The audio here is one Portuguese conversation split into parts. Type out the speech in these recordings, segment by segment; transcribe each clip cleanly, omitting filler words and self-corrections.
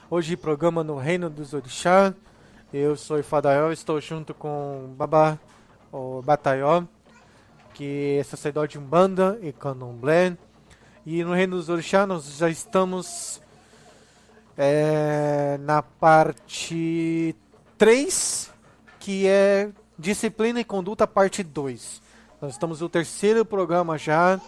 Hoje programa no Reino dos Orixá. Eu sou Ifadaió, estou junto com Baba, o Bataió, que é sacerdote de Umbanda e Candomblé. E no Reino dos Orixá nós já estamos na parte 3, que é Disciplina e Conduta, parte 2. Nós estamos no terceiro programa já.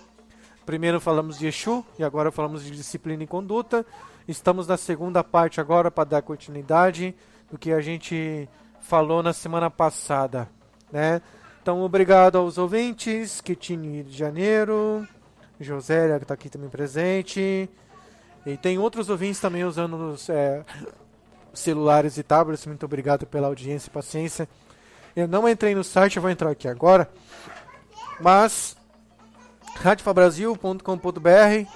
Primeiro falamos de Exu e agora falamos de Disciplina e Conduta. Estamos na segunda parte agora para dar continuidade do que a gente falou na semana passada, né? Então, obrigado aos ouvintes, Quitine, Rio de Janeiro, Josélia, que está aqui também presente. E tem outros ouvintes também usando os celulares e tablets. Muito obrigado pela audiência e paciência. Eu não entrei no site, eu vou entrar aqui agora. Mas radiofabrasil.com.br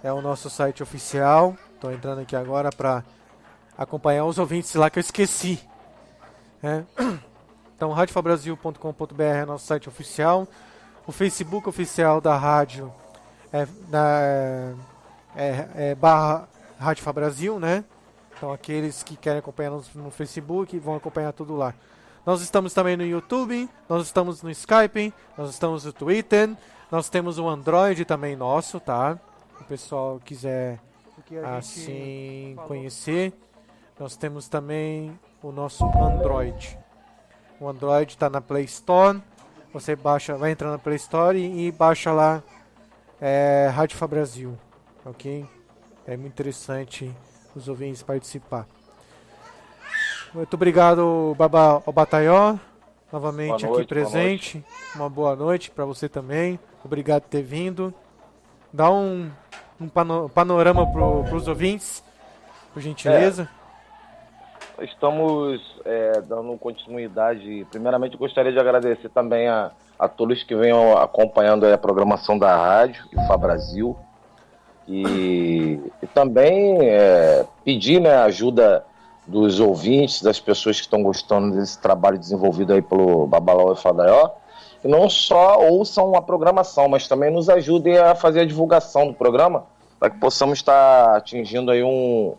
é o nosso site oficial. Estou entrando aqui agora para acompanhar os ouvintes lá que eu esqueci. Então, radiofabrasil.com.br é nosso site oficial. O Facebook oficial da rádio é barra Rádio Fabrasil, né? Então, aqueles que querem acompanhar no Facebook vão acompanhar tudo lá. Nós estamos também no YouTube, nós estamos no Skype, nós estamos no Twitter, nós temos o Android também nosso, tá? Se o pessoal quiser assim conhecer, nós temos também o nosso Android. O Android está na Play Store, você vai entrar na Play Store e baixa lá Rádio Fabrasil, ok? É muito interessante os ouvintes participar. Muito obrigado, Baba Obataió, novamente aqui presente. Uma boa noite para você também. Obrigado por ter vindo. Dá um panorama para os ouvintes, por gentileza. Estamos dando continuidade. Primeiramente, gostaria de agradecer também a todos que venham acompanhando a programação da rádio, Fá Brasil. E também pedir, né, a ajuda dos ouvintes, das pessoas que estão gostando desse trabalho desenvolvido aí pelo Babalau e Fadaió, que não só ouçam a programação, mas também nos ajudem a fazer a divulgação do programa, para que possamos estar atingindo aí um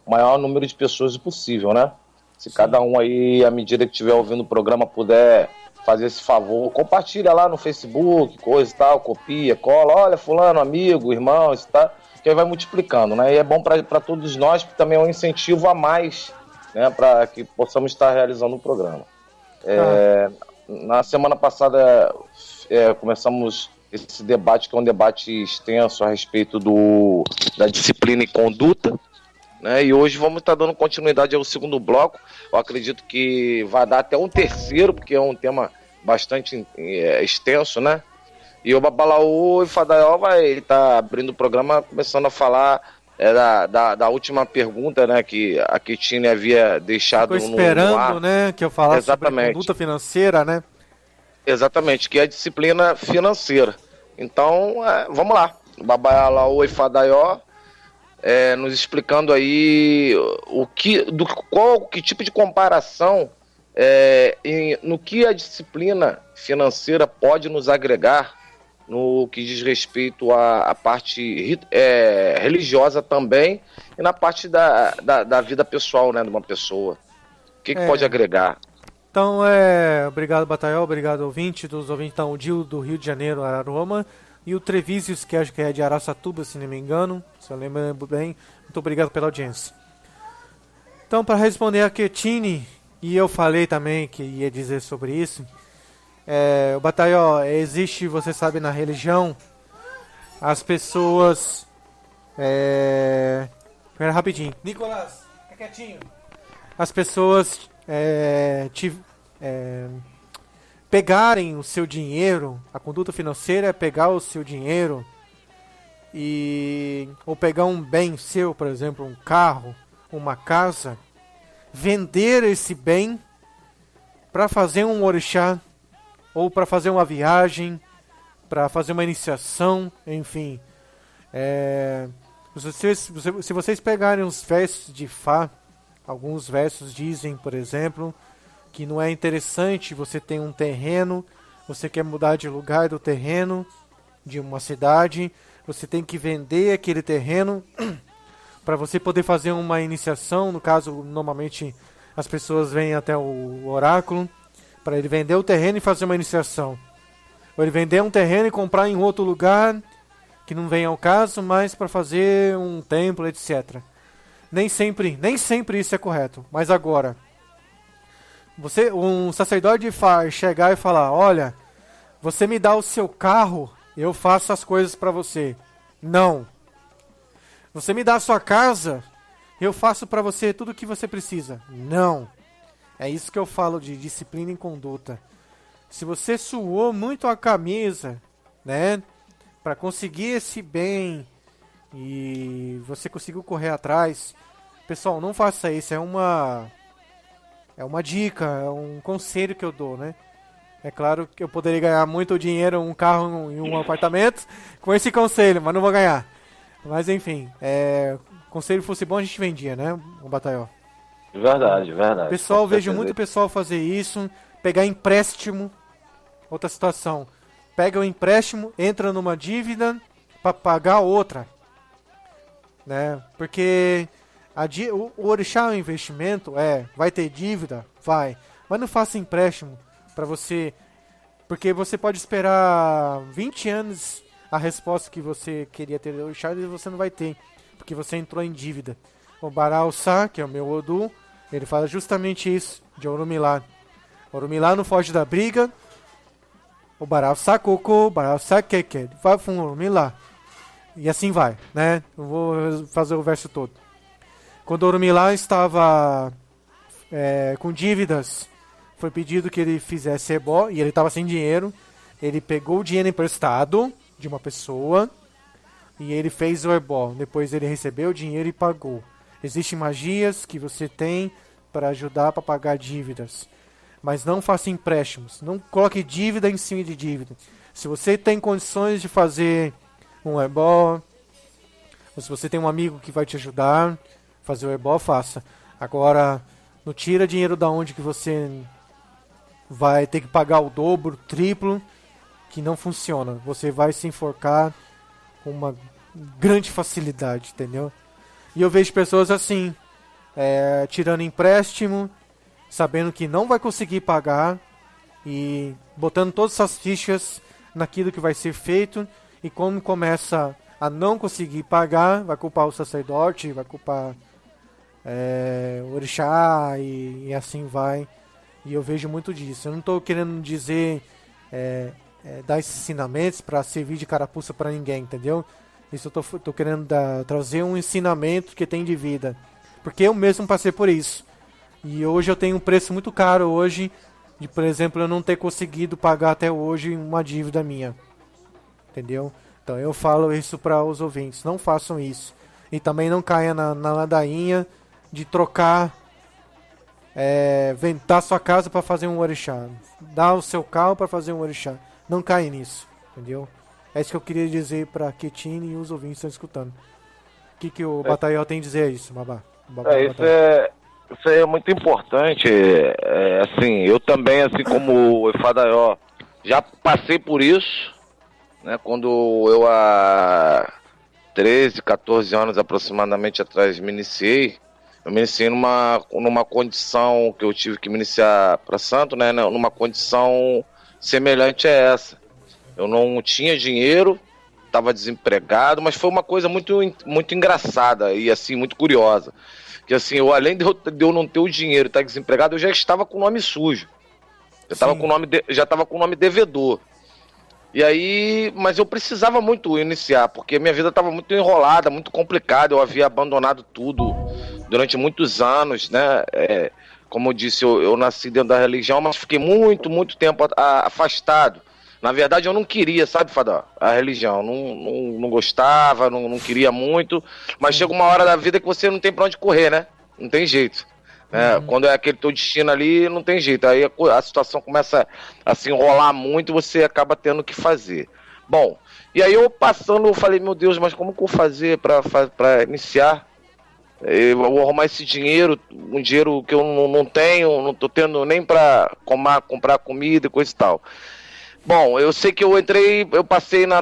maior número de pessoas possível, né? Se cada um aí, à medida que estiver ouvindo o programa, puder fazer esse favor, compartilha lá no Facebook, coisa e tal, copia, cola, olha, fulano, amigo, irmão, isso tá, que aí vai multiplicando, né? E é bom para todos nós, porque também é um incentivo a mais, né, para que possamos estar realizando o programa. Na semana passada começamos esse debate, que é um debate extenso a respeito da disciplina e conduta, né? E hoje vamos estar dando continuidade ao segundo bloco. Eu acredito que vai dar até um terceiro, porque é um tema bastante extenso, né? E o Babalaú e Fadaió vai estar abrindo o programa, começando a falar da última pergunta, né, que a Quitine havia deixado no ar. Ficou esperando, né, que eu falasse sobre conduta financeira, né? Exatamente, que é a disciplina financeira. Então, vamos lá. O Babalaú e Fadaió nos explicando aí que tipo de comparação no que a disciplina financeira pode nos agregar no que diz respeito à parte religiosa também e na parte da vida pessoal, né, de uma pessoa. O que pode agregar? Então, obrigado, Bataiol, obrigado, ouvinte. Dos ouvintes estão o Dil do Rio de Janeiro, Araroma, e o Trevisius, que acho que é de Araçatuba, se não me engano, se eu lembro bem. Muito obrigado pela audiência. Então, para responder a Quitine, e eu falei também que ia dizer sobre isso, o Bataió, existe, você sabe, na religião, as pessoas... Espera rapidinho. Nicolás, fica quietinho. As pessoas pegarem o seu dinheiro, a conduta financeira é pegar o seu dinheiro ou pegar um bem seu, por exemplo, um carro, uma casa, vender esse bem para fazer um orixá, ou para fazer uma viagem, para fazer uma iniciação, enfim. Se vocês pegarem os versos de Fá, alguns versos dizem, por exemplo, que não é interessante você ter um terreno, você quer mudar de lugar do terreno, de uma cidade, você tem que vender aquele terreno para você poder fazer uma iniciação. No caso, normalmente as pessoas vêm até o oráculo para ele vender o terreno e fazer uma iniciação. Ou ele vender um terreno e comprar em outro lugar que não vem ao caso, mas para fazer um templo, etc. Nem sempre isso é correto. Mas agora, um sacerdote chegar e falar: olha, você me dá o seu carro, eu faço as coisas para você. Não. Você me dá a sua casa, eu faço para você tudo o que você precisa. Não. É isso que eu falo de disciplina em conduta. Se você suou muito a camisa, né, para conseguir esse bem e você conseguiu correr atrás, pessoal, não faça isso. É uma dica, é um conselho que eu dou, né? É claro que eu poderia ganhar muito dinheiro, um carro e um apartamento com esse conselho, mas não vou ganhar. Mas enfim, conselho fosse bom, a gente vendia, né, o Bataió? Verdade, verdade. Pessoal, vejo muito pessoal fazer isso, pegar empréstimo. Outra situação, pega o empréstimo, entra numa dívida para pagar outra, né? Porque o orixá é um investimento, vai ter dívida, vai, mas não faça empréstimo para você, porque você pode esperar 20 anos a resposta que você queria ter do orixá e você não vai ter, porque você entrou em dívida. O Barau Sá, que é o meu Odu, ele fala justamente isso, de Orumilá. Orumilá não foge da briga. O Barau Sá Coco, Barau Sá Keke, vai para um Orumilá. E assim vai, né? Eu vou fazer o verso todo. Quando Orumilá estava com dívidas, foi pedido que ele fizesse ebó, e ele estava sem dinheiro. Ele pegou o dinheiro emprestado de uma pessoa e ele fez o ebó. Depois ele recebeu o dinheiro e pagou. Existem magias que você tem para ajudar para pagar dívidas. Mas não faça empréstimos. Não coloque dívida em cima de dívida. Se você tem condições de fazer um ebó, ou se você tem um amigo que vai te ajudar a fazer o ebó, faça. Agora, não tira dinheiro da onde que você vai ter que pagar o dobro, o triplo, que não funciona. Você vai se enforcar com uma grande facilidade, entendeu? E eu vejo pessoas assim, tirando empréstimo, sabendo que não vai conseguir pagar e botando todas essas fichas naquilo que vai ser feito, e quando começa a não conseguir pagar, vai culpar o sacerdote, vai culpar o orixá e assim vai. E eu vejo muito disso. Eu não estou querendo dizer dar esses ensinamentos para servir de carapuça para ninguém, entendeu? Isso eu tô querendo trazer um ensinamento que tem de vida, porque eu mesmo passei por isso. E hoje eu tenho um preço muito caro hoje, de, por exemplo, eu não ter conseguido pagar até hoje uma dívida minha. Entendeu? Então eu falo isso para os ouvintes, não façam isso. E também não caia na ladainha de trocar, ventar sua casa para fazer um orixá. Dar o seu carro para fazer um orixá. Não caia nisso, entendeu? É isso que eu queria dizer para Ketine e os ouvintes que estão escutando. O que o Bataió tem a dizer a isso, Babá? Isso é muito importante. Assim, eu também, assim como o Efadaió, já passei por isso, né? Quando eu há 13, 14 anos aproximadamente atrás me iniciei, eu me iniciei numa condição que eu tive que me iniciar para santo, né? Numa condição semelhante a essa. Eu não tinha dinheiro, estava desempregado, mas foi uma coisa muito, muito engraçada e assim, muito curiosa. Que assim, além de eu não ter o dinheiro e estar desempregado, eu já estava com o nome sujo. Já estava com o nome devedor. E aí, mas eu precisava muito iniciar, porque a minha vida estava muito enrolada, muito complicada. Eu havia abandonado tudo durante muitos anos, né? Como eu disse, eu nasci dentro da religião, mas fiquei muito, muito tempo afastado. Na verdade, eu não queria, sabe, Fadó? A religião. Não gostava, não queria muito. Mas chega uma hora da vida que você não tem pra onde correr, né? Não tem jeito. Quando é aquele teu destino ali, não tem jeito. Aí a situação começa a se enrolar muito e você acaba tendo que fazer. Bom, e aí eu falei, meu Deus, mas como que eu vou fazer pra iniciar? Eu vou arrumar esse dinheiro, um dinheiro que eu não tenho, não tô tendo nem pra comprar comida e coisa e tal. Bom, eu sei que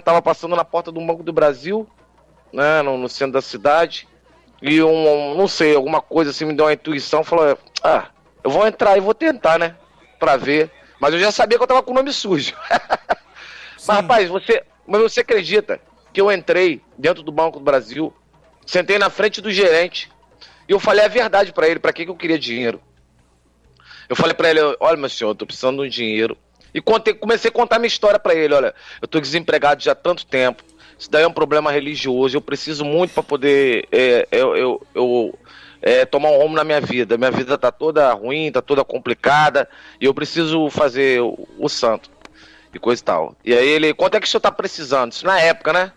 tava passando na porta do Banco do Brasil, né, no centro da cidade, e não sei, alguma coisa assim me deu uma intuição, falou, eu vou entrar e vou tentar, né, pra ver. Mas eu já sabia que eu tava com o nome sujo. Mas, rapaz, você acredita que eu entrei dentro do Banco do Brasil, sentei na frente do gerente e eu falei a verdade pra ele, pra que eu queria dinheiro. Eu falei pra ele, olha, meu senhor, eu tô precisando de um dinheiro. E comecei a contar minha história pra ele, olha, eu tô desempregado já há tanto tempo, isso daí é um problema religioso, eu preciso muito pra poder tomar um rumo na minha vida. Minha vida tá toda ruim, tá toda complicada, e eu preciso fazer o santo. E coisa e tal. E aí ele, quanto é que o senhor tá precisando? Isso na época, né?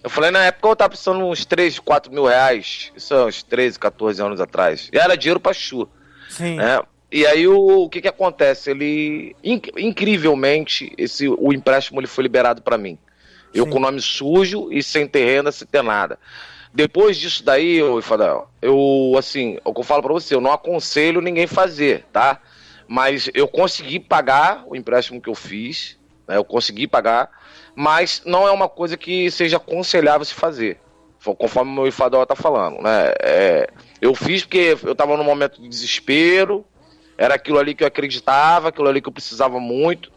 Eu falei, na época eu tava precisando uns 3, 4 mil reais. Isso é uns 13, 14 anos atrás. E era dinheiro pra chu. Sim. Né? E aí o que acontece? Ele, incrivelmente, o empréstimo ele foi liberado pra mim. Eu Sim. com o nome sujo e sem ter renda, sem ter nada. Depois disso daí, Ifadel, assim, o que eu falo pra você, eu não aconselho ninguém fazer, tá? Mas eu consegui pagar o empréstimo que eu fiz, né? Eu consegui pagar, mas não é uma coisa que seja aconselhável se fazer, conforme o meu Ifadel tá falando, né? Eu fiz porque eu tava num momento de desespero, era aquilo ali que eu acreditava, aquilo ali que eu precisava muito,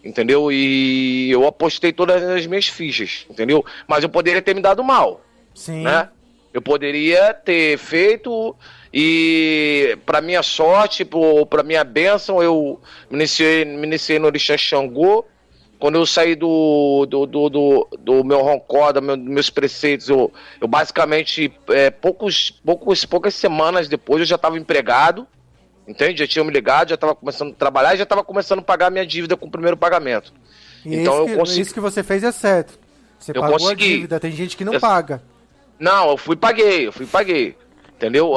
entendeu? E eu apostei todas as minhas fichas, entendeu? Mas eu poderia ter me dado mal. Sim. Né? Eu poderia ter feito e, para minha sorte, para minha bênção, eu me iniciei no Orixá Xangô. Quando eu saí do meu rancor, dos meus preceitos, eu basicamente, poucas semanas depois, eu já estava empregado, entende? Já tinha me ligado, já estava começando a trabalhar e já estava começando a pagar minha dívida com o primeiro pagamento. E então isso que você fez é certo. Você pagou a dívida, tem gente que não paga. Não, eu fui paguei, entendeu?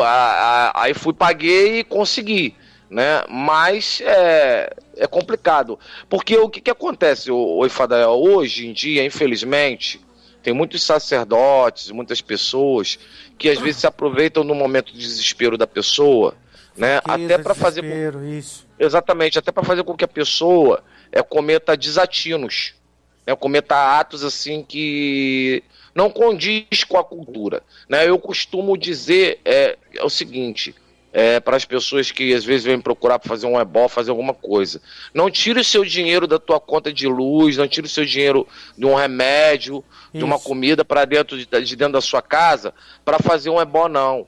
Aí paguei e consegui, né? Mas é complicado, porque o que acontece, o Ifadael, hoje em dia, infelizmente, tem muitos sacerdotes, muitas pessoas que às vezes se aproveitam no momento de desespero da pessoa, né? Até para fazer isso. Exatamente, até para fazer com que a pessoa cometa desatinos, né? Cometa atos assim que não condiz com a cultura, né? Eu costumo dizer o seguinte, para as pessoas que às vezes vêm procurar para fazer um ebó, fazer alguma coisa, não tire o seu dinheiro da tua conta de luz, não tire o seu dinheiro de um remédio, de uma comida para de dentro da sua casa para fazer um ebó, não,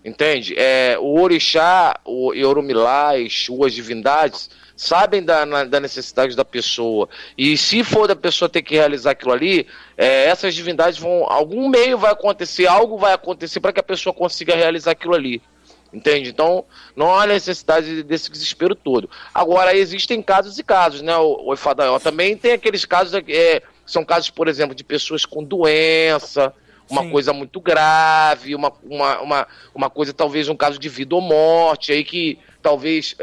entende? O orixá, o Yorumilá, Exu, as divindades sabem da necessidade da pessoa, e se for da pessoa ter que realizar aquilo ali, essas divindades algum meio vai acontecer, algo vai acontecer para que a pessoa consiga realizar aquilo ali, entende? Então não há necessidade desse desespero todo. Agora, existem casos e casos, né, o Ifadael? Também tem aqueles casos, são casos, por exemplo, de pessoas com doença, uma Sim. coisa muito grave, uma coisa, talvez um caso de vida ou morte, aí que talvez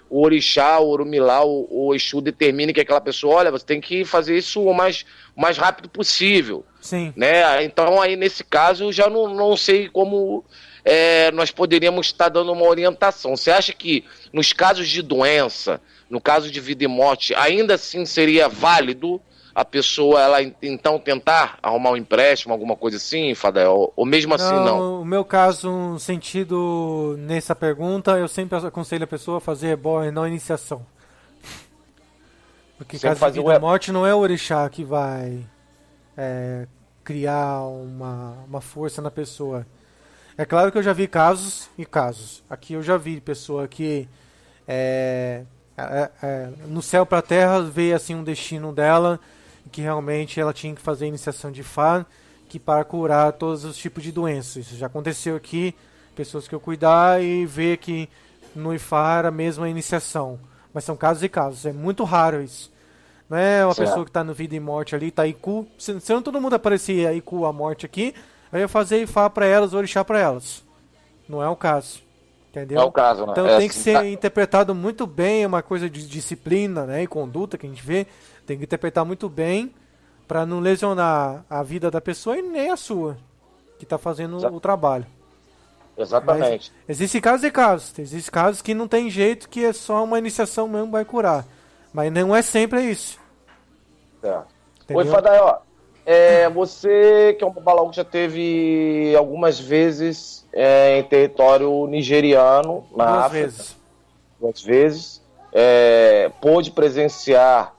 o orixá, o orumilá, o Exu determine que aquela pessoa, olha, você tem que fazer isso o mais rápido possível. Sim. Né? Então aí nesse caso eu já não sei como nós poderíamos estar dando uma orientação. Você acha que nos casos de doença, no caso de vida e morte, ainda assim seria válido a pessoa, ela então tentar arrumar um empréstimo, alguma coisa assim, Fadel? Ou mesmo assim não? O meu caso, um sentido nessa pergunta, eu sempre aconselho a pessoa a fazer ebó e não iniciação. Porque caso de vida e morte não é o orixá que vai criar uma força na pessoa. É claro que eu já vi casos e casos. Aqui eu já vi pessoa que no céu para a terra veio assim um destino dela, que realmente ela tinha que fazer a iniciação de Fá, que para curar todos os tipos de doenças. Isso já aconteceu aqui, pessoas que eu cuidar e ver que no Ifá era mesmo a iniciação. Mas são casos e casos, é muito raro isso. Não é uma pessoa que está no vida e morte ali, tá Iku. Se não todo mundo aparecia Iku a morte aqui, eu ia fazer Ifá para elas, orixá para elas. Não é o caso. Entendeu? É o caso, né? Então tem que ser interpretado muito bem, é uma coisa de disciplina, né, e conduta que a gente vê. Tem que interpretar muito bem para não lesionar a vida da pessoa e nem a sua, que está fazendo o trabalho. Exatamente. Mas existem casos e casos. Existem casos que não tem jeito, que é só uma iniciação mesmo vai curar. Mas não é sempre isso. Oi, Fadael, Você, que é um babalau que já teve algumas vezes em território nigeriano, na Duas África, vezes. 2 vezes, pôde presenciar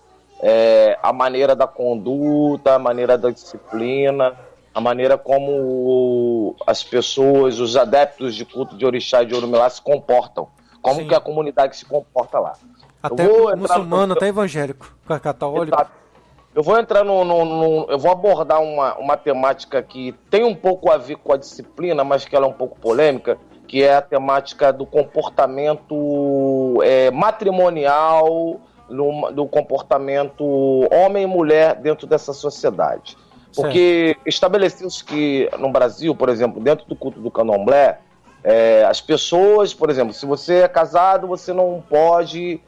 a maneira da conduta, a maneira da disciplina, a maneira como as pessoas, os adeptos de culto de orixá e de orumilá se comportam, como Sim. que a comunidade se comporta lá. Até muçulmano, até evangélico, católico. Eu vou entrar eu vou abordar uma temática que tem um pouco a ver com a disciplina, mas que ela é um pouco polêmica, que é a temática do comportamento matrimonial, do comportamento homem e mulher dentro dessa sociedade. Porque estabeleceu-se que no Brasil, por exemplo, dentro do culto do candomblé, as pessoas, por exemplo, se você é casado, você não pode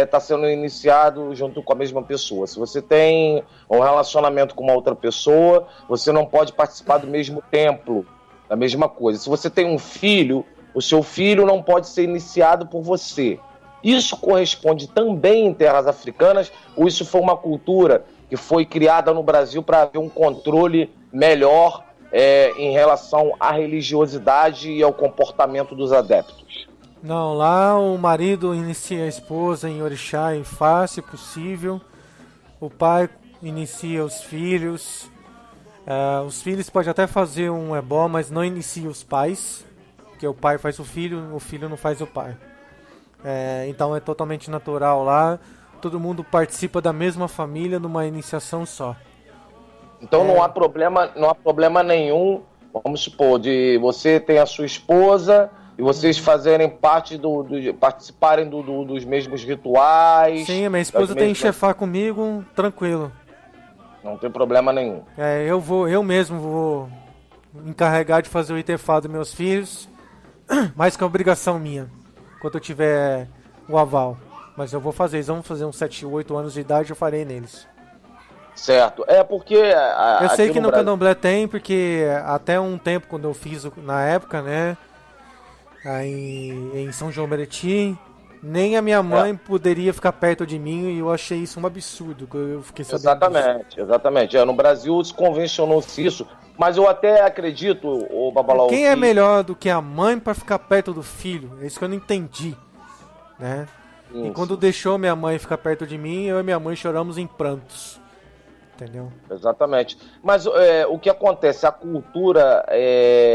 tá sendo iniciado junto com a mesma pessoa. Se você tem um relacionamento com uma outra pessoa, você não pode participar do mesmo templo, da mesma coisa. Se você tem um filho, o seu filho não pode ser iniciado por você. Isso corresponde também em terras africanas, ou isso foi uma cultura que foi criada no Brasil para haver um controle melhor em relação à religiosidade e ao comportamento dos adeptos? Não, lá o marido inicia a esposa em orixá, em Fá, se possível. O pai inicia os filhos. Os filhos podem até fazer um ebó, mas não inicia os pais. Porque o pai faz o filho não faz o pai. Então é totalmente natural lá. Todo mundo participa da mesma família numa iniciação só. Então não há problema nenhum, vamos supor, de você ter a sua esposa e vocês fazerem parte participarem dos mesmos rituais. Sim, a minha esposa tem chefar comigo, tranquilo. Não tem problema nenhum. Eu mesmo vou encarregar de fazer o itefá dos meus filhos, mais que a obrigação minha, quando eu tiver o aval. Mas eu vou fazer, eles vão fazer uns 7, 8 anos de idade, eu farei neles. Certo, porque... eu sei que no candomblé tem, porque até um tempo, quando eu fiz na época, né, aí em São João Meriti, nem a minha mãe poderia ficar perto de mim, e eu achei isso um absurdo, eu fiquei sabendo Exatamente. No Brasil se convencionou-se isso, mas eu até acredito, o Babalau... Quem é melhor do que a mãe para ficar perto do filho? É isso que eu não entendi, né? Isso. E quando deixou minha mãe ficar perto de mim, eu e minha mãe choramos em prantos. Entendeu? Exatamente. Mas o que acontece? A cultura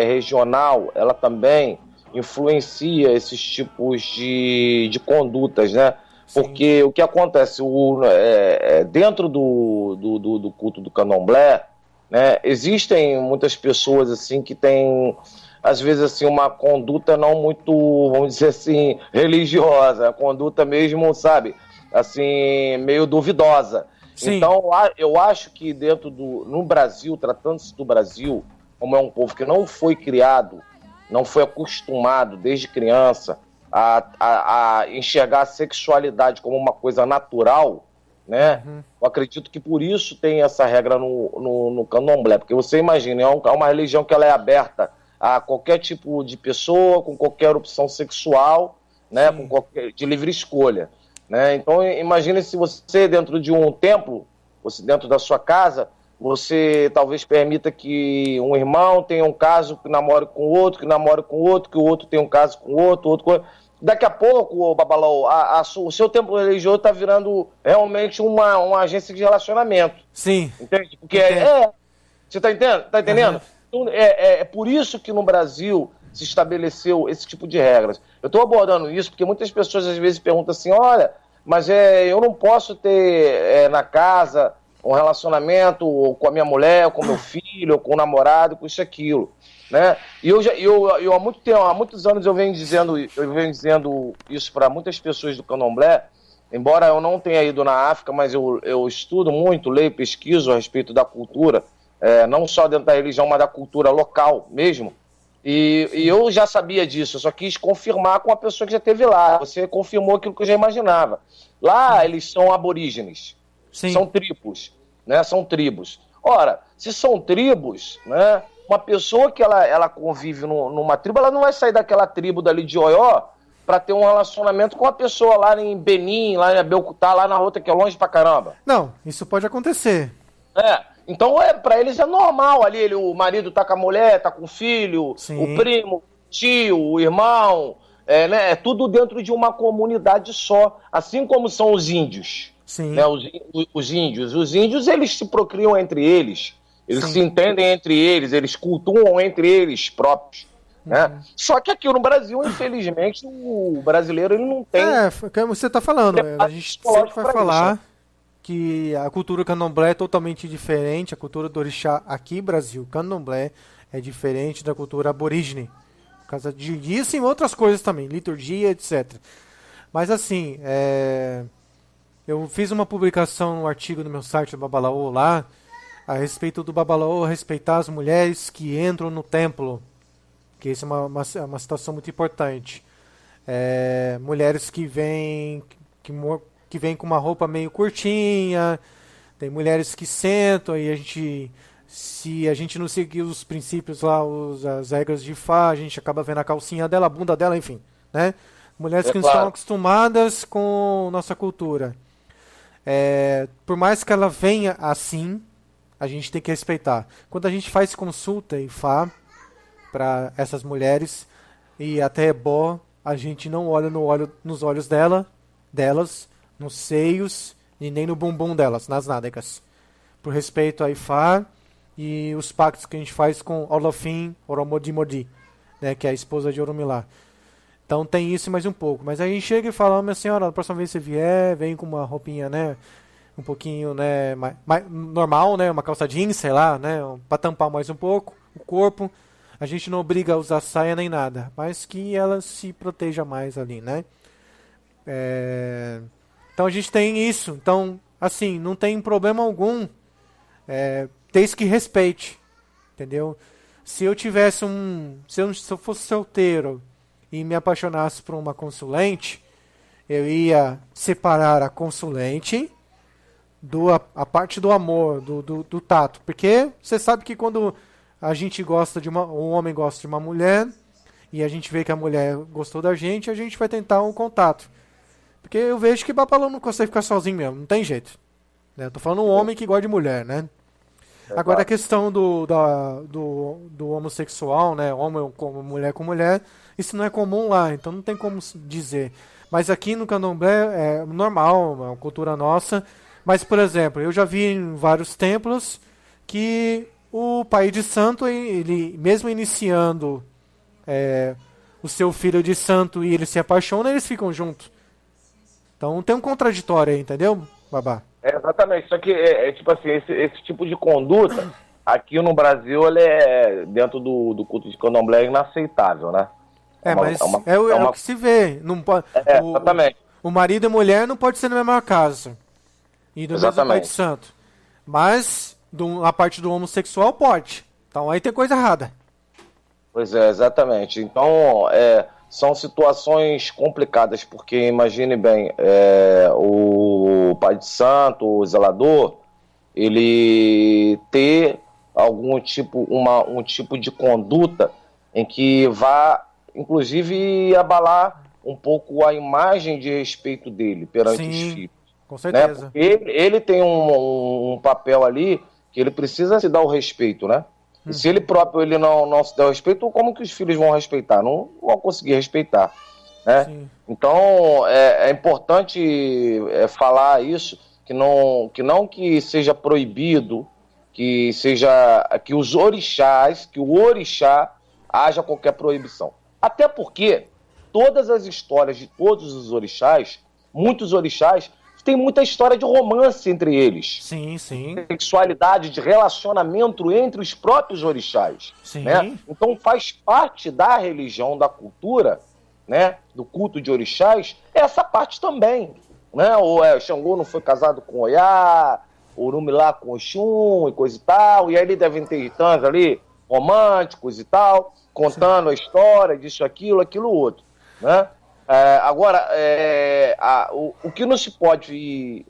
regional, ela também influencia esses tipos de condutas, né? Sim. Porque o que acontece? Dentro do culto do candomblé, né, existem muitas pessoas assim que têm, às vezes, assim, uma conduta não muito, vamos dizer assim, religiosa, a conduta mesmo, sabe, assim, meio duvidosa. Sim. Então, eu acho que no Brasil, tratando-se do Brasil, como é um povo que não foi criado, não foi acostumado desde criança a enxergar a sexualidade como uma coisa natural, né? Uhum. Eu acredito que por isso tem essa regra no candomblé, porque você imagina, é uma religião que ela é aberta a qualquer tipo de pessoa, com qualquer opção sexual, né? De livre escolha. Né? Então, imagine se você, dentro de um templo, dentro da sua casa, você talvez permita que um irmão tenha um caso que namore com outro, que namore com outro, que o outro tenha um caso com outro. Daqui a pouco, Babalau, o seu templo religioso está virando realmente uma agência de relacionamento. Sim. Entende? Porque você está entendendo? Tá entendendo? Uhum. Então, é por isso que no Brasil se estabeleceu esse tipo de regras. Eu estou abordando isso porque muitas pessoas às vezes perguntam assim, olha, mas eu não posso ter na casa um relacionamento com a minha mulher, com meu filho, ou com o namorado, com isso e aquilo, né? E eu há muitos anos eu venho dizendo isso para muitas pessoas do candomblé, embora eu não tenha ido na África, mas eu estudo muito, leio, pesquiso a respeito da cultura, não só dentro da religião, mas da cultura local mesmo. E eu já sabia disso, eu só quis confirmar com a pessoa que já esteve lá. Você confirmou aquilo que eu já imaginava. Lá eles são aborígenes, Sim. São tribos, né? São tribos. Ora, se são tribos, né? Uma pessoa que ela convive numa tribo, ela não vai sair daquela tribo dali de Oió para ter um relacionamento com a pessoa lá em Benin, lá em Abelcutá, lá na outra que é longe pra caramba. Não, isso pode acontecer. Então, para eles é normal ali, o marido tá com a mulher, tá com o filho, Sim. o primo, o tio, o irmão, né? É tudo dentro de uma comunidade só, assim como são os índios. Sim. Né? Os índios, eles se procriam entre eles, eles Sim. se entendem entre eles cultuam entre eles próprios. Né? Só que aqui no Brasil, infelizmente, o brasileiro ele não tem... como você está falando, a gente sempre vai falar isso, né? que a cultura candomblé é totalmente diferente, a cultura do orixá aqui no Brasil, candomblé, é diferente da cultura aborígene, por causa disso e outras coisas também, liturgia, etc. Mas assim, eu fiz uma publicação, um artigo no meu site do Babalaô lá, a respeito do Babalaô respeitar as mulheres que entram no templo, que isso é uma situação muito importante. Mulheres que vêm com uma roupa meio curtinha, tem mulheres que sentam e se a gente não seguir os princípios lá, as regras de Fá, a gente acaba vendo a calcinha dela, a bunda dela, enfim, né? Mulheres que não estão acostumadas com nossa cultura. Por mais que ela venha assim, a gente tem que respeitar. Quando a gente faz consulta em Fá para essas mulheres, e até Ebó, a gente não olha nos olhos delas, nos seios e nem no bumbum delas, nas nádegas. Por respeito a Ifá e os pactos que a gente faz com Olofim Oromodimodi, né, que é a esposa de Oromilá. Então tem isso mais um pouco. Mas aí a gente chega e fala, minha senhora, na próxima vez que você vier, vem com uma roupinha, né, um pouquinho, né, mais normal, né, uma calça jeans, sei lá, né, para tampar mais um pouco o corpo. A gente não obriga a usar saia nem nada, mas que ela se proteja mais ali, né? Então a gente tem isso. Então, assim, não tem problema algum. Desde que respeite, entendeu? Se eu fosse solteiro e me apaixonasse por uma consulente, eu ia separar a consulente a parte do amor, do tato. Porque você sabe que quando a gente gosta um homem gosta de uma mulher e a gente vê que a mulher gostou da gente, a gente vai tentar um contato. Porque eu vejo que Babalão não consegue ficar sozinho mesmo, não tem jeito. Né? Eu tô falando um homem que gosta de mulher, né? Agora a questão do homossexual, né? Homem como mulher com mulher, isso não é comum lá, então não tem como dizer. Mas aqui no Candomblé é normal, é uma cultura nossa. Mas, por exemplo, eu já vi em vários templos que o pai de santo, ele mesmo iniciando o seu filho de santo e ele se apaixona, eles ficam juntos. Então tem um contraditório aí, entendeu, Babá? Exatamente, só que tipo assim, esse tipo de conduta aqui no Brasil, ele dentro do culto de candomblé é inaceitável, né? O que se vê. Não pode, exatamente. O marido e a mulher não pode ser na mesma casa. E no mesmo pai de santo. Mas a parte do homossexual pode. Então aí tem coisa errada. Pois é, exatamente. Então, são situações complicadas, porque imagine bem, o pai de santo, o zelador, ele ter algum tipo, um tipo de conduta em que vá, inclusive, abalar um pouco a imagem de respeito dele perante os filhos. Com certeza. Né? Ele tem um papel ali que ele precisa se dar o respeito, né? E se ele próprio ele não se der o respeito, como que os filhos vão respeitar? Não vão conseguir respeitar, né? Então, é importante falar isso, que não seja proibido, que os orixás, que o orixá haja qualquer proibição. Até porque todas as histórias de todos os orixás, muitos orixás, tem muita história de romance entre eles. Sim. Sexualidade, de relacionamento entre os próprios orixás. Sim. Né? Então faz parte da religião, da cultura, né? Do culto de orixás, essa parte também. Né? O Xangô não foi casado com Oiá, o Orumilá com Oxum e coisa e tal, e aí eles devem ter titãs ali, românticos e tal, contando a história disso, aquilo outro. Né? Agora, o que não se pode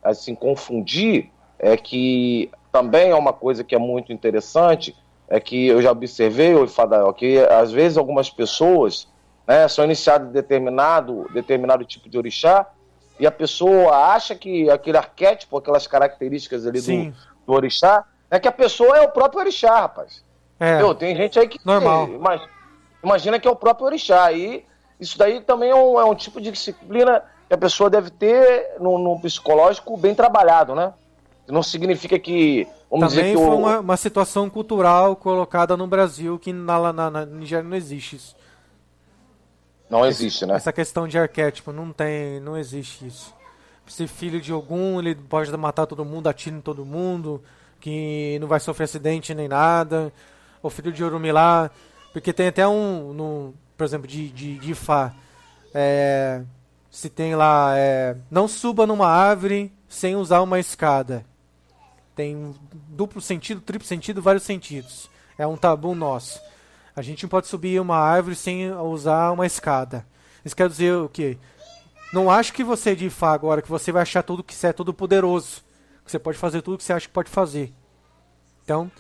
assim, confundir é que também é uma coisa que é muito interessante, é que eu já observei, Fadael, que às vezes algumas pessoas, né, são iniciadas em determinado tipo de orixá e a pessoa acha que aquele arquétipo, aquelas características ali Sim. do orixá, é que a pessoa é o próprio orixá, rapaz. É, Tem gente aí que normal. imagina que é o próprio orixá. E isso daí também é um tipo de disciplina que a pessoa deve ter no psicológico bem trabalhado, né? Não significa que, vamos Também dizer que foi uma situação cultural colocada no Brasil que na Nigéria não existe isso. não existe, né? Essa questão de arquétipo, não existe isso. Ser filho de algum, ele pode matar todo mundo, atira em todo mundo, que não vai sofrer acidente nem nada. Ou filho de Orumilá, porque tem até por exemplo, de Ifá. Se tem lá, não suba numa árvore sem usar uma escada. Tem duplo sentido, triplo sentido, vários sentidos. É um tabu nosso. A gente não pode subir uma árvore sem usar uma escada. Isso quer dizer o quê? Não acho que você é de Ifá agora, que você vai achar tudo que você é todo poderoso. Que você pode fazer tudo que você acha que pode fazer. Então,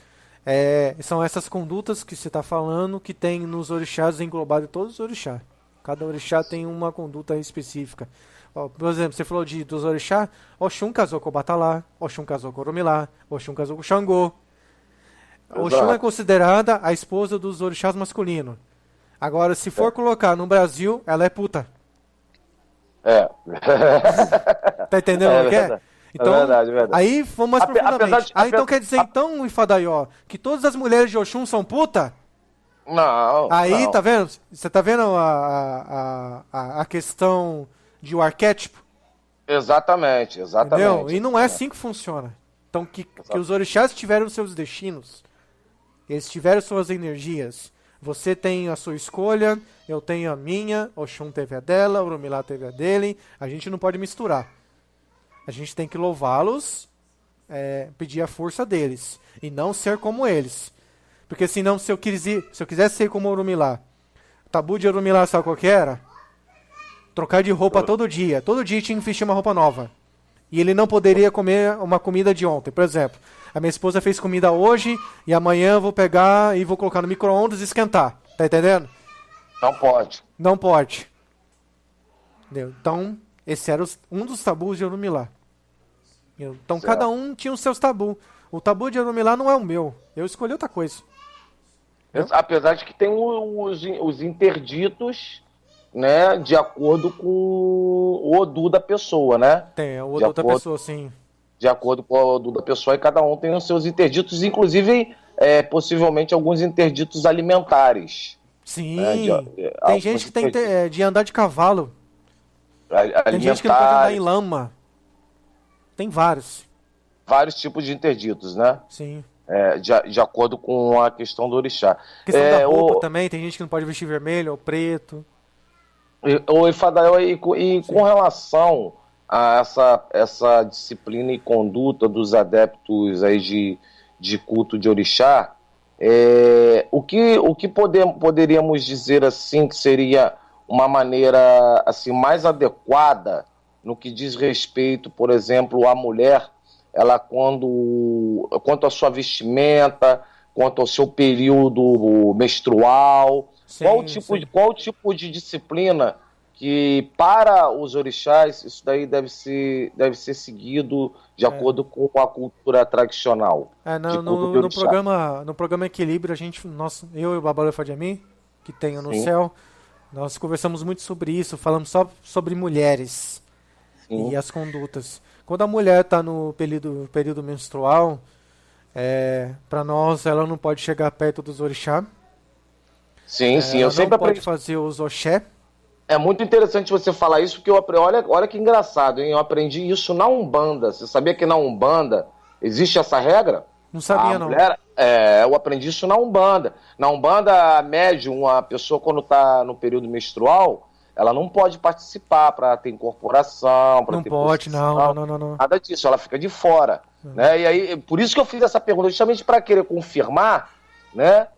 são essas condutas que você está falando que tem nos orixás, englobado em todos os orixás. Cada orixá tem uma conduta específica. Ó, por exemplo, você falou dos orixás, Oxum casou com o Batalá, Oxum casou com o Orumilá, Oxum casou com o Xangô. Oxum é considerada a esposa dos orixás masculinos. Agora, se for colocar no Brasil, ela é puta. Tá entendendo o que é? Então, é verdade. Aí vamos mais profundamente. Então quer dizer, então, Ifadaió, que todas as mulheres de Oxum são puta? Não. Aí, não. tá vendo? Você tá vendo a questão de o arquétipo? Exatamente. Entendeu? E não é assim que funciona. Então, que os orixás tiveram seus destinos. Eles tiveram suas energias. Você tem a sua escolha, eu tenho a minha, Oxum teve a dela, Orumilá teve a dele. A gente não pode misturar. A gente tem que louvá-los, pedir a força deles. E não ser como eles. Porque senão, se eu quisesse ser como Orumilá, o tabu de Orumilá, sabe qual que era? Trocar de roupa todo dia. Todo dia tinha que vestir uma roupa nova. E ele não poderia comer uma comida de ontem. Por exemplo, a minha esposa fez comida hoje e amanhã eu vou pegar e vou colocar no micro-ondas e esquentar. Tá entendendo? Não pode. Não pode. Entendeu? Então, esse era um dos tabus de Orumilá. Então, Certo. cada um tinha os seus tabus. O tabu de Orumilá não é o meu. Eu escolhi outra coisa. Apesar de que tem os interditos, né, de acordo com o Odu da pessoa, né? Tem, o outra pessoa, sim. De acordo com o Odu da pessoa, e cada um tem os seus interditos, inclusive, possivelmente, alguns interditos alimentares. Sim. Né, tem gente que tem de andar de cavalo. Tem gente que não pode andar em lama. Tem vários. Vários tipos de interditos, né? Sim. De acordo com a questão do orixá. A questão da roupa também, tem gente que não pode vestir vermelho ou preto. O Ifadael, e com relação a essa disciplina e conduta dos adeptos aí de culto de orixá, o que poderíamos dizer assim que seria uma maneira assim mais adequada no que diz respeito, por exemplo, à mulher, ela quanto à sua vestimenta, quanto ao seu período menstrual, Sim, qual tipo de disciplina que para os orixás isso daí deve ser seguido de acordo com a cultura tradicional? No programa Equilíbrio, eu e o Babalô Fadiami, que tenho no céu, nós conversamos muito sobre isso, falamos só sobre mulheres. Sim. E as condutas. Quando a mulher está no período menstrual, para nós ela não pode chegar perto dos orixá. Sim, eu sempre não pode fazer os oxé. É muito interessante você falar isso, porque olha que engraçado, hein? Eu aprendi isso na Umbanda. Você sabia que na Umbanda existe essa regra? Não sabia, não. Eu aprendi isso na Umbanda. Na Umbanda, a médium, a pessoa quando está no período menstrual, ela não pode participar para ter incorporação, para ter pode, não. Nada disso, ela fica de fora. Né? E aí, por isso que eu fiz essa pergunta, justamente para querer confirmar, né?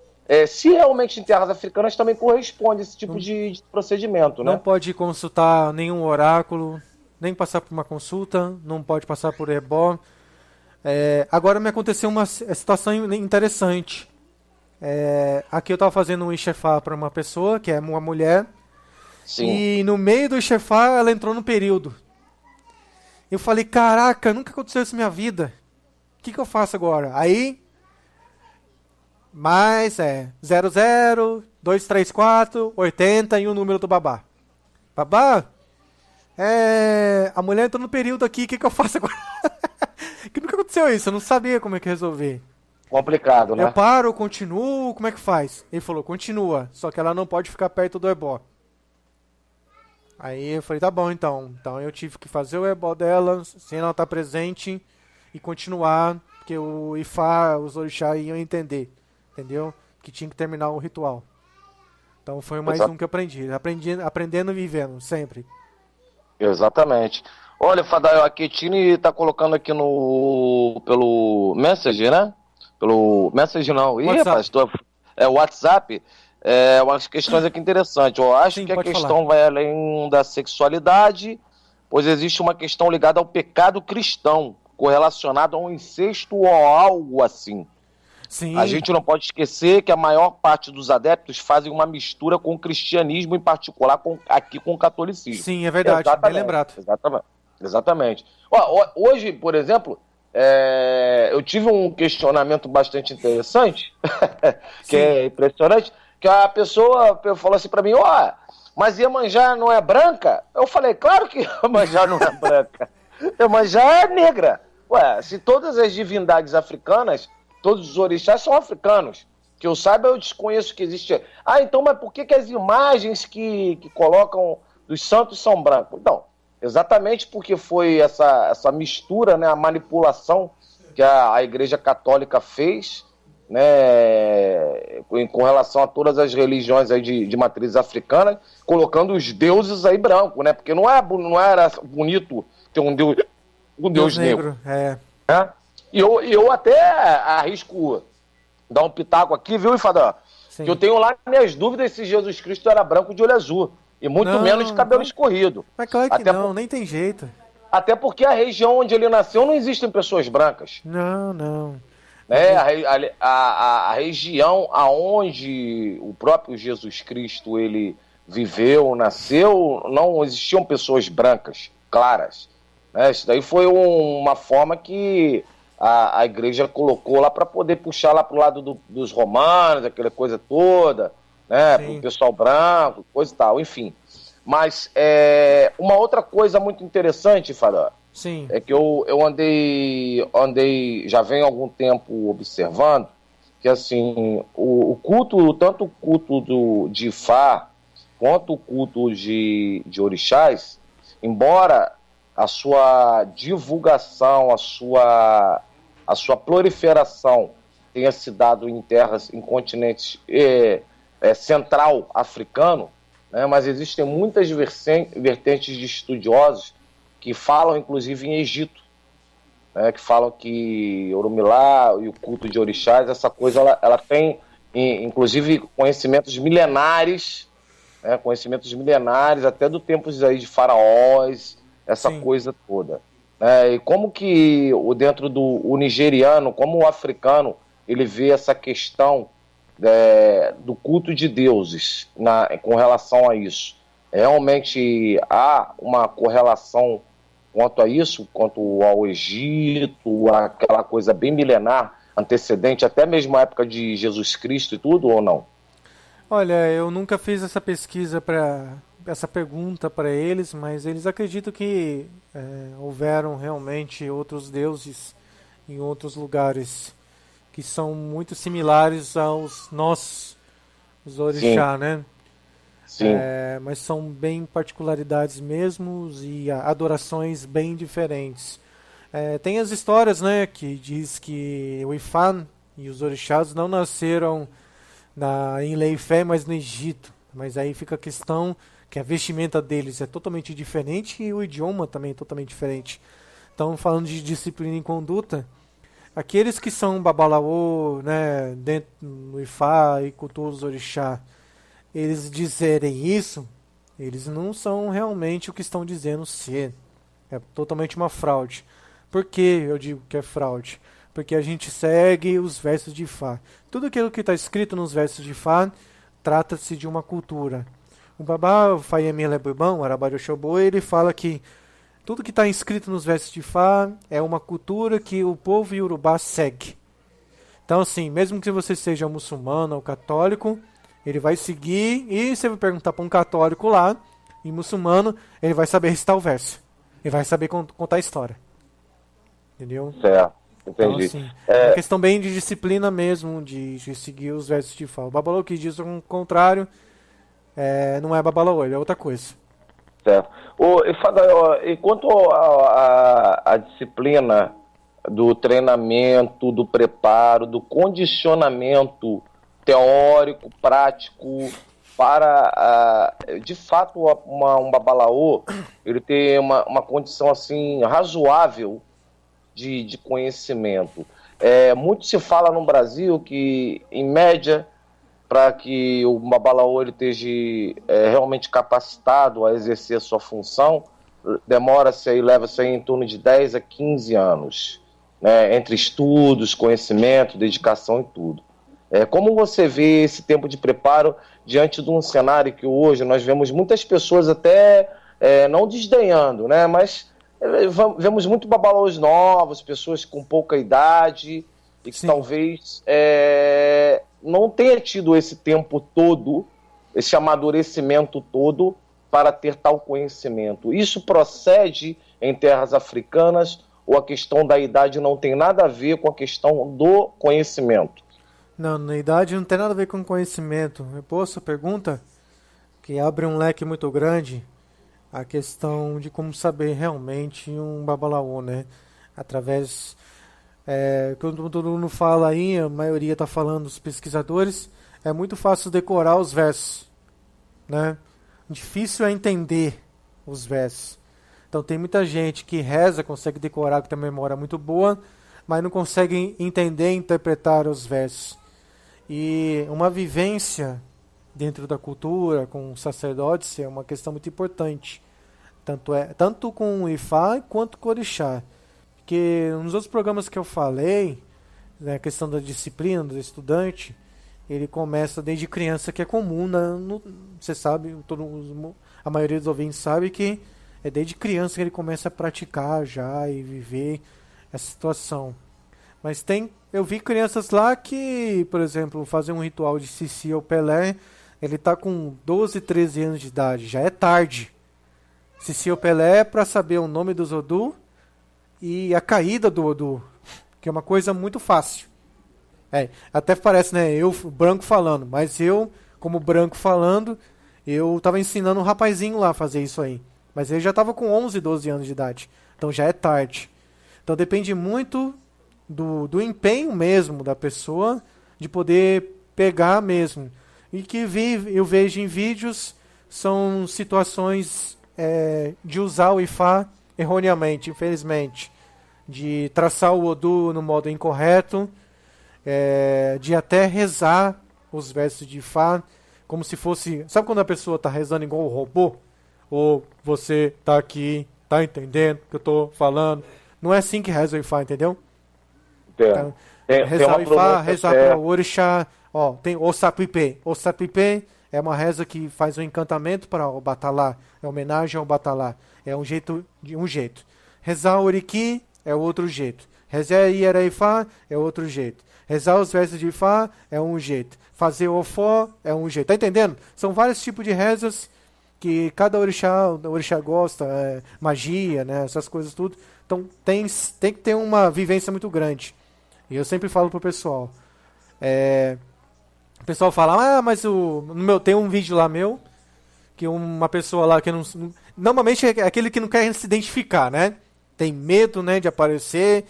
Se realmente em terras africanas também corresponde esse tipo de procedimento, né? Não pode consultar nenhum oráculo, nem passar por uma consulta, não pode passar por ebó. Agora me aconteceu uma situação interessante. Aqui eu estava fazendo um Ixefá para uma pessoa, que é uma mulher. Sim. E no meio do Ixefá ela entrou no período. Eu falei, caraca, nunca aconteceu isso na minha vida. O que eu faço agora? Aí, mais 00 234 80 e o número do babá. Babá, a mulher entrou no período aqui, o que eu faço agora? Que nunca aconteceu isso, eu não sabia como é que resolver. Complicado, né? Eu paro, continuo, como é que faz? Ele falou, continua, só que ela não pode ficar perto do ebó. Aí eu falei, tá bom então. Então eu tive que fazer o ebó dela, sem ela estar presente, e continuar, porque o Ifá, os orixás iam entender, entendeu? Que tinha que terminar o ritual. Então foi mais um que eu aprendi. Aprendendo e vivendo, sempre. Exatamente. Olha, Fadael, a Ketine tá colocando aqui pelo Messenger, né? Pelo Messenger não. Ih, WhatsApp. rapaz, o WhatsApp. Umas questões aqui interessantes. Eu acho Sim, que a pode questão falar. vai além da sexualidade, pois existe uma questão ligada ao pecado cristão, correlacionado ao incesto ou algo assim. Sim, A gente não pode esquecer que a maior parte dos adeptos fazem uma mistura com o cristianismo, em particular aqui com o catolicismo. sim, é verdade, bem lembrado. Exatamente. Hoje, por exemplo, eu tive um questionamento bastante interessante, que Sim. é impressionante, que a pessoa falou assim para mim, mas Iemanjá não é branca? Eu falei, claro que Iemanjá não é branca. Iemanjá é negra. Ué, se todas as divindades africanas, todos os orixás são africanos. Que eu saiba, eu desconheço que existe. Então, mas por que as imagens que colocam dos santos são brancos? Então, exatamente porque foi essa mistura, né, a manipulação que a Igreja Católica fez, né, com relação a todas as religiões aí de matriz africana, colocando os deuses aí brancos, né? Porque não era bonito ter um Deus negro. É. Né? E eu até arrisco dar um pitaco aqui, viu, Ifadá? Que eu tenho lá minhas dúvidas se Jesus Cristo era branco de olho azul. E muito menos de cabelo escorrido. Mas claro que não, nem tem jeito. Até porque a região onde ele nasceu não existem pessoas brancas. Não. A região aonde o próprio Jesus Cristo ele viveu, nasceu, não existiam pessoas brancas, claras. Né? Isso daí foi uma forma que a igreja colocou lá para poder puxar lá para o lado dos romanos, aquela coisa toda, né? Para o pessoal branco, coisa e tal, enfim. Mas uma outra coisa muito interessante, Fará, é que eu andei, já venho há algum tempo observando, que assim, o culto, tanto o culto de Ifá, quanto o culto de orixás, embora a sua divulgação, a sua proliferação tenha se dado em terras, em continentes central africano, né, mas existem muitas vertentes de estudiosos que falam, inclusive, em Egito, né, que falam que Orumilá e o culto de orixás, essa coisa, ela tem, inclusive, conhecimentos milenares, até do tempo aí de faraós, essa coisa toda. E como que dentro o nigeriano, como o africano, ele vê essa questão do culto de deuses com relação a isso? Realmente há uma correlação quanto a isso, quanto ao Egito, aquela coisa bem milenar, antecedente até mesmo a época de Jesus Cristo e tudo, ou não? Olha, eu nunca fiz essa pesquisa essa pergunta para eles, mas eles acreditam que houveram realmente outros deuses em outros lugares que são muito similares aos nossos, os orixá, né? Sim. Mas são bem particularidades mesmo e adorações bem diferentes. Tem as histórias, né, que diz que o Ifá e os orixás não nasceram em Leifé, mas no Egito. Mas aí fica a questão que a vestimenta deles é totalmente diferente e o idioma também é totalmente diferente. Então, falando de disciplina e conduta, aqueles que são babalaô, né, dentro do Ifá e cultuam os orixá, eles dizerem isso, eles não são realmente o que estão dizendo ser. É totalmente uma fraude. Por que eu digo que é fraude? Porque a gente segue os versos de Ifá. Tudo aquilo que está escrito nos versos de Ifá trata-se de uma cultura. O Babá Fayemi Lebubão, o Arabario Shobô, ele fala que Tudo que está inscrito nos versos de Fá é uma cultura que o povo iorubá segue. Então, assim, mesmo que você seja muçulmano ou católico, ele vai seguir, e você vai perguntar para um católico lá, e muçulmano, ele vai saber recitar o verso. Ele vai saber contar a história. Entendeu? Certo, Então, entendi. assim, é uma questão bem de disciplina mesmo, de seguir os versos de Fá. O Babalaô que diz o contrário, não é Babalaô, ele é outra coisa. Certo. E quanto à disciplina do treinamento, do preparo, do condicionamento teórico, prático, para, de fato, um babalaô, ele ter uma condição assim razoável de conhecimento. Muito se fala no Brasil que, em média, para que o babalaô ele esteja realmente capacitado a exercer a sua função, demora-se aí, leva-se aí em torno de 10 a 15 anos, né, entre estudos, conhecimento, dedicação e tudo. Como você vê esse tempo de preparo diante de um cenário que hoje nós vemos muitas pessoas até não desdenhando, né, mas vemos muito babalaôs novos, pessoas com pouca idade e que talvez não tenha tido esse tempo todo, esse amadurecimento todo para ter tal conhecimento. Isso procede em terras africanas ou a questão da idade não tem nada a ver com a questão do conhecimento? Não, na idade não tem nada a ver com conhecimento. Pô, essa pergunta que abre um leque muito grande, a questão de como saber realmente um babalaô, né? Através, quando todo mundo fala aí, a maioria está falando, os pesquisadores, é muito fácil decorar os versos, né? Difícil é entender os versos. Então tem muita gente que reza, consegue decorar, que tem uma memória muito boa, mas não consegue entender e interpretar os versos. E uma vivência dentro da cultura, com sacerdotes, é uma questão muito importante. Tanto com o Ifá quanto com o Orixá. Porque nos outros programas que eu falei, né, a questão da disciplina do estudante, ele começa desde criança, que é comum, né, você sabe, a maioria dos ouvintes sabe que é desde criança que ele começa a praticar já e viver essa situação. Mas eu vi crianças lá que, por exemplo, fazem um ritual de Sissi ou Pelé, ele está com 12, 13 anos de idade, já é tarde. Sissi ou Pelé é para saber o nome dos Odum e a caída do Odum, que é uma coisa muito fácil. Até parece, né, eu branco falando, mas eu, como branco falando, eu estava ensinando um rapazinho lá a fazer isso aí. Mas ele já estava com 11, 12 anos de idade, então já é tarde. Então depende muito do empenho mesmo da pessoa, de poder pegar mesmo. E que eu vejo em vídeos são situações de usar o Ifá erroneamente, infelizmente. De traçar o Odu no modo incorreto, de até rezar os versos de Ifá como se fosse... Sabe quando a pessoa está rezando igual um robô? Ou você está aqui, tá entendendo o que eu estou falando? Não é assim que reza o Ifá, entendeu? Então, rezar o Ifá, rezar para o Orixá. Tem o Sapipê. O Sapipê é uma reza que faz um encantamento para o Batalá. É homenagem ao Batalá. É um jeito. Rezar o Oriki é outro jeito. Rezar Iereifá é outro jeito. Rezar os versos de Ifá é um jeito. Fazer o Ofó é um jeito. Tá entendendo? São vários tipos de rezas que cada orixá gosta. Magia, né? Essas coisas tudo. Então tem que ter uma vivência muito grande. E eu sempre falo pro pessoal. O pessoal fala, mas tem um vídeo lá meu, que uma pessoa lá que não... Normalmente é aquele que não quer se identificar, né? Tem medo, né, de aparecer,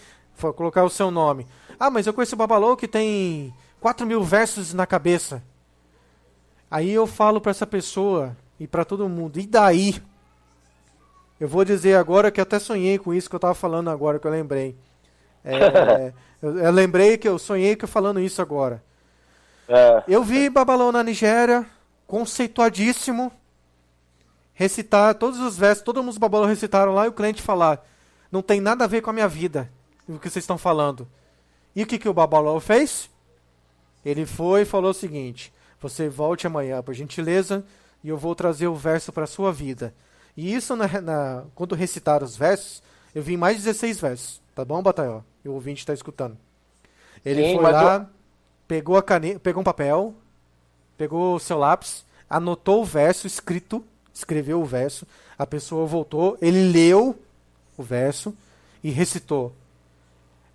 colocar o seu nome. Mas eu conheço o babalaô que tem 4.000 versos na cabeça. Aí eu falo pra essa pessoa e pra todo mundo, e daí? Eu vou dizer agora que eu até sonhei com isso que eu tava falando agora, que eu lembrei. Eu lembrei que eu sonhei que eu falando isso agora. Eu vi babalaô na Nigéria, conceituadíssimo, recitar todos os versos, todos os babalaô recitaram lá e o cliente falar, não tem nada a ver com a minha vida, o que vocês estão falando. E o que o babalaô fez? Ele foi e falou o seguinte, você volte amanhã, por gentileza, e eu vou trazer o verso para a sua vida. E isso, quando recitaram os versos, eu vi mais de 16 versos. Tá bom, Batalhão? E o ouvinte tá escutando. Ele Sim, foi lá, pegou a caneta, pegou um papel, pegou o seu lápis, anotou o verso escrito, escreveu o verso, a pessoa voltou, ele leu o verso e recitou.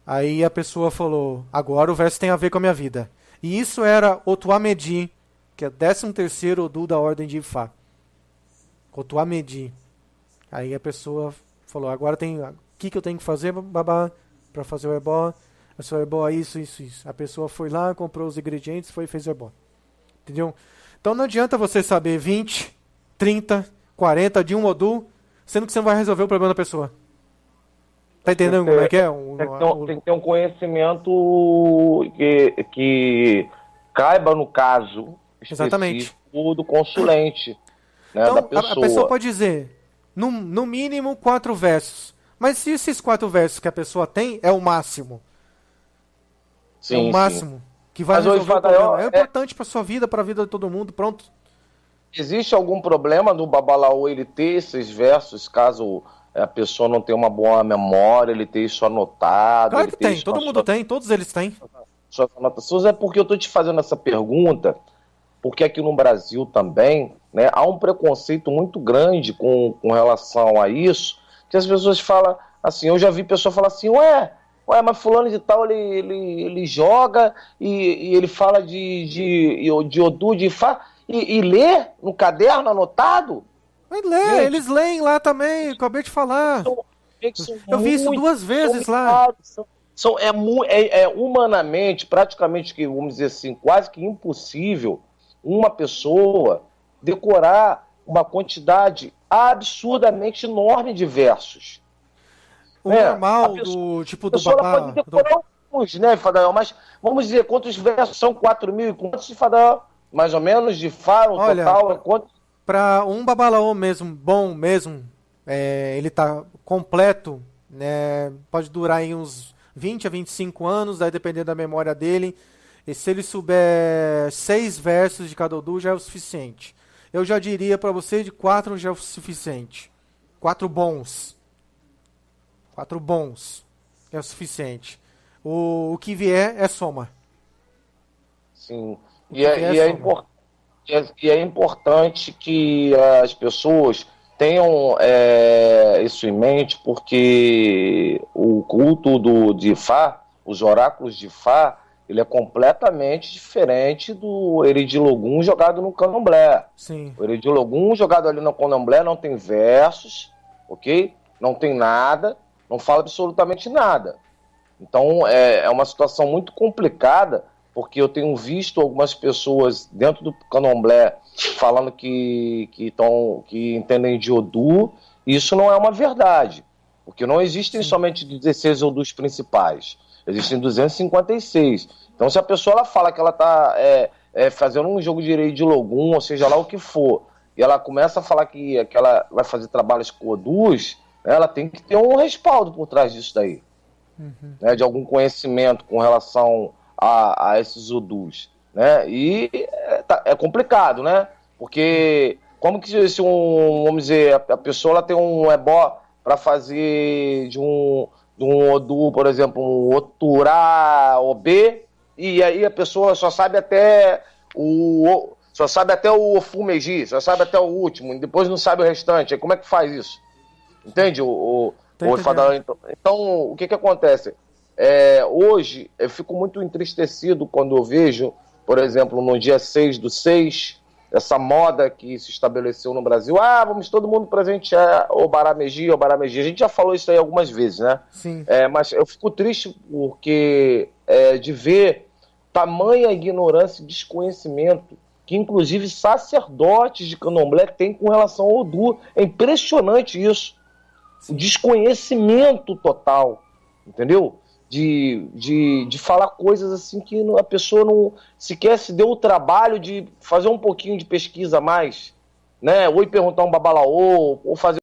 Aí a pessoa falou, agora o verso tem a ver com a minha vida. E isso era Otuamedi, que é o 13º Odu da Ordem de Ifá. Otuamedi. Aí a pessoa falou, agora tem, o que eu tenho que fazer, babá, para fazer o ebó? O seu ebó é isso, isso, isso. A pessoa foi lá, comprou os ingredientes, foi e fez o ebó. Entendeu? Então não adianta você saber 20, 30, 40 de um Odu, sendo que você não vai resolver o problema da pessoa. Tá entendendo como é que é? Tem que ter um conhecimento que caiba no caso Exatamente. específico do consulente, né, Então, da pessoa. a pessoa pode dizer, no mínimo 4 versos. Mas se esses 4 versos que a pessoa tem, é o máximo. Sim, é o máximo. Que vai Mas, resolver o Fadael, problema. É importante para sua vida, para a vida de todo mundo. Pronto. Existe algum problema do babalaô ele ter esses versos, caso a pessoa não tenha uma boa memória, ele ter isso anotado? Claro ele que ter tem. isso Todo na mundo tem. Todos eles têm. suas anotações? É porque eu estou te fazendo essa pergunta, porque aqui no Brasil também, né, há um preconceito muito grande com relação a isso, que as pessoas falam assim, eu já vi pessoa falar assim, ué, mas fulano de tal, ele joga e ele fala de Odu, de Ifá, e lê no caderno anotado? Mas lê, Gente, eles leem lá também. Acabei de falar. são Eu vi isso muito 2 vezes lá. complicados, humanamente, praticamente, que vamos dizer assim, quase que impossível uma pessoa decorar uma quantidade absurdamente enorme de versos. O né? normal A tipo do pessoa ela babá. pode decorar alguns, né, Fadael? Mas vamos dizer quantos versos são 4.000 e quantos de Fadael? Mais ou menos, de Fá, no Olha, total, quantos? para um babalaô mesmo, bom mesmo, ele tá completo, né, pode durar aí uns 20 a 25 anos, aí dependendo da memória dele. E se ele souber 6 versos de cada Odu, já é o suficiente. Eu já diria para você de 4 já é o suficiente. 4 bons. 4 bons é o suficiente. O que vier é soma. Sim. O que vier é soma. E é importante que as pessoas tenham isso em mente, porque o culto de Fá, os oráculos de Fá, ele é completamente diferente do Eridilogum jogado no Candomblé. Sim. O Eridilogum jogado ali no Candomblé não tem versos, ok? Não tem nada, não fala absolutamente nada. Então é uma situação muito complicada, porque eu tenho visto algumas pessoas dentro do Candomblé falando que entendem de Odu, e isso não é uma verdade, porque não existem somente 16 Odus principais, existem 256. Então se a pessoa ela fala que ela está fazendo um jogo de Eridilogum, ou seja lá o que for, e ela começa a falar que ela vai fazer trabalhos com Odus, ela tem que ter um respaldo por trás disso daí. Né, de algum conhecimento com relação a esses Odus, né? E é complicado, né? Porque como que se vamos dizer, a pessoa ela tem um ebó para fazer de um Odu, por exemplo, um Oturá OB, e aí a pessoa só sabe até o Ofumeji, só sabe até o último, e depois não sabe o restante. Aí como é que faz isso? Entende? Então, o que acontece? Hoje, eu fico muito entristecido quando eu vejo, por exemplo, no dia 6/6, essa moda que se estabeleceu no Brasil. Vamos todo mundo presentear o Barameji. A gente já falou isso aí algumas vezes, né? Sim. Mas eu fico triste porque de ver tamanha ignorância e desconhecimento que, inclusive, sacerdotes de Candomblé têm com relação ao Odu. É impressionante isso. O desconhecimento total, entendeu? De falar coisas assim que a pessoa não sequer se deu o trabalho de fazer um pouquinho de pesquisa a mais, né? Ou ir perguntar um babalaô, ou fazer